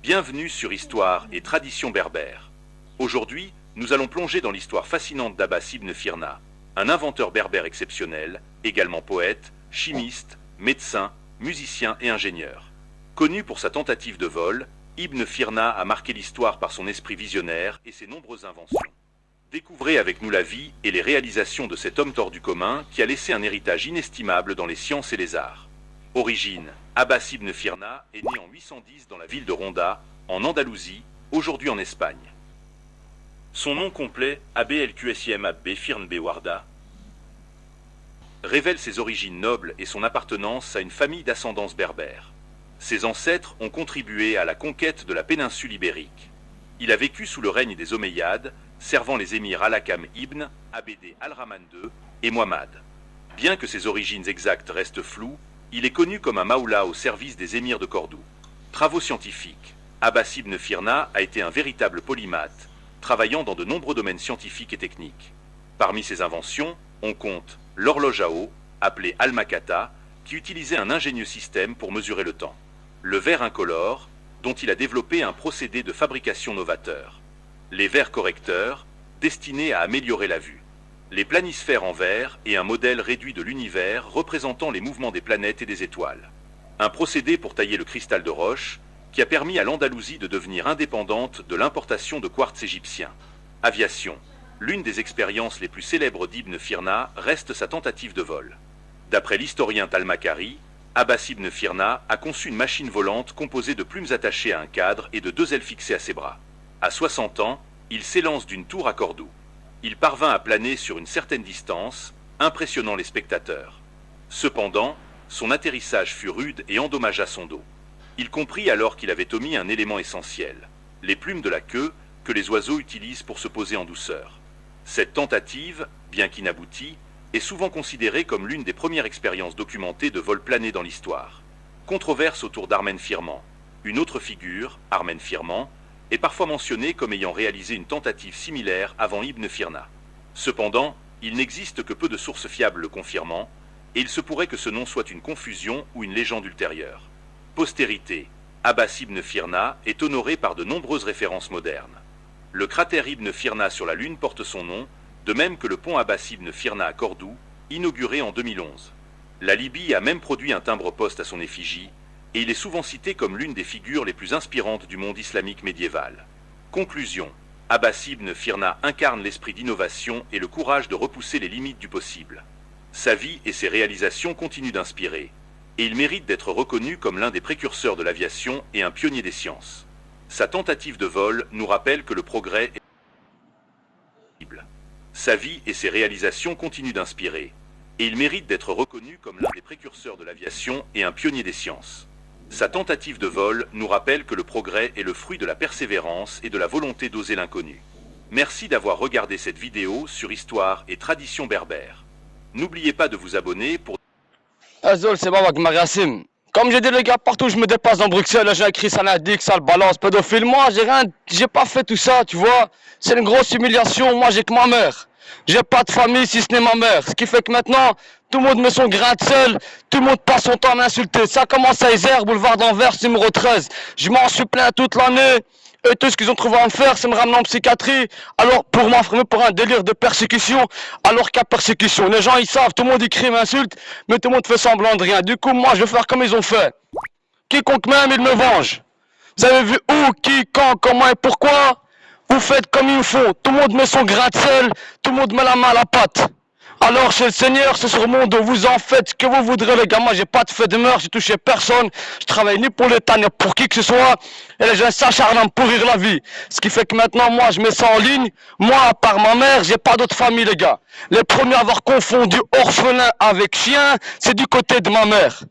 Bienvenue sur Histoire et Tradition berbère. Aujourd'hui, nous allons plonger dans l'histoire fascinante d'Abbas ibn Firna, un inventeur berbère exceptionnel, également poète, chimiste, médecin, musicien et ingénieur. Connu pour sa tentative de vol, Ibn Firna a marqué l'histoire par son esprit visionnaire et ses nombreuses inventions. Découvrez avec nous la vie et les réalisations de cet homme hors du commun qui a laissé un héritage inestimable dans les sciences et les arts. Origine: Abbas ibn Firna est né en 810 dans la ville de Ronda, en Andalousie, aujourd'hui en Espagne. Son nom complet, Abbé el-Qsim Abbé Firn B. Warda, révèle ses origines nobles et son appartenance à une famille d'ascendance berbère. Ses ancêtres ont contribué à la conquête de la péninsule ibérique. Il a vécu sous le règne des Omeyyades, servant les émirs Al-Hakam ibn, Abd al-Rahman II et Muhammad. Bien que ses origines exactes restent floues, il est connu comme un maoula au service des émirs de Cordoue. Travaux scientifiques: Abbas ibn Firna a été un véritable polymathe, travaillant dans de nombreux domaines scientifiques et techniques. Parmi ses inventions, on compte l'horloge à eau, appelée Al-Makata, qui utilisait un ingénieux système pour mesurer le temps. Le verre incolore, dont il a développé un procédé de fabrication novateur. Les verres correcteurs, destinés à améliorer la vue. Les planisphères en verre et un modèle réduit de l'univers représentant les mouvements des planètes et des étoiles. Un procédé pour tailler le cristal de roche qui a permis à l'Andalousie de devenir indépendante de l'importation de quartz égyptien. Aviation. L'une des expériences les plus célèbres d'Ibn Firna reste sa tentative de vol. D'après l'historien Talmakari, Abbas ibn Firna a conçu une machine volante composée de plumes attachées à un cadre et de 2 ailes fixées à ses bras. À 60 ans, il s'élance d'une tour à Cordoue. Il parvint à planer sur une certaine distance, impressionnant les spectateurs. Cependant, son atterrissage fut rude et endommagea son dos. Il comprit alors qu'il avait omis un élément essentiel, les plumes de la queue que les oiseaux utilisent pour se poser en douceur. Cette tentative, bien qu'inaboutie, est souvent considérée comme l'une des premières expériences documentées de vol plané dans l'histoire. Controverse autour d'Armen Firman. Une autre figure, Armen Firman, est parfois mentionné comme ayant réalisé une tentative similaire avant Ibn Firna. Cependant, il n'existe que peu de sources fiables le confirmant, et il se pourrait que ce nom soit une confusion ou une légende ultérieure. Postérité: Abbas ibn Firna est honoré par de nombreuses références modernes. Le cratère Ibn Firna sur la Lune porte son nom, de même que le pont Abbas ibn Firna à Cordoue, inauguré en 2011. La Libye a même produit un timbre-poste à son effigie, et il est souvent cité comme l'une des figures les plus inspirantes du monde islamique médiéval. Conclusion: Abbas ibn Firna incarne l'esprit d'innovation et le courage de repousser les limites du possible. Sa vie et ses réalisations continuent d'inspirer, et il mérite d'être reconnu comme l'un des précurseurs de l'aviation et un pionnier des sciences. Sa tentative de vol nous rappelle que le progrès est possible. Sa vie et ses réalisations continuent d'inspirer, et il mérite d'être reconnu comme l'un des précurseurs de l'aviation et un pionnier des sciences. Sa tentative de vol nous rappelle que le progrès est le fruit de la persévérance et de la volonté d'oser l'inconnu. Merci d'avoir regardé cette vidéo sur Histoire et Tradition berbère. N'oubliez pas de vous abonner pour... Azol, c'est Babak Mariassim. Comme j'ai dit les gars, partout où je me dépasse dans Bruxelles, là j'ai écrit Sanadik, sale balance, pédophile. Moi j'ai pas fait tout ça, tu vois. C'est une grosse humiliation, moi j'ai que ma mère. J'ai pas de famille si ce n'est ma mère. Ce qui fait que maintenant, tout le monde met son grain de sel, tout le monde passe son temps à m'insulter. Ça commence à Isère, boulevard d'Anvers, numéro 13. Je m'en suis plaint toute l'année. Et tout ce qu'ils ont trouvé à me faire, c'est me ramener en psychiatrie. Alors, pour m'enfermer pour un délire de persécution, alors qu'il y a persécution. Les gens, ils savent, tout le monde écrit, m'insulte, mais tout le monde fait semblant de rien. Du coup, moi, je vais faire comme ils ont fait. Quiconque m'aime, il me venge. Vous avez vu où, qui, quand, comment et pourquoi? Vous faites comme il faut. Tout le monde met son grain de sel, tout le monde met la main à la pâte. Alors chez le Seigneur, c'est sur mon dos, vous en faites ce que vous voudrez les gars, moi j'ai pas de fait de meurtre, j'ai touché personne, je travaille ni pour l'État ni pour qui que ce soit, et les gens s'acharnent à me pourrir la vie. Ce qui fait que maintenant moi je mets ça en ligne, moi à part ma mère, j'ai pas d'autre famille les gars. Les premiers à avoir confondu orphelin avec chien, c'est du côté de ma mère.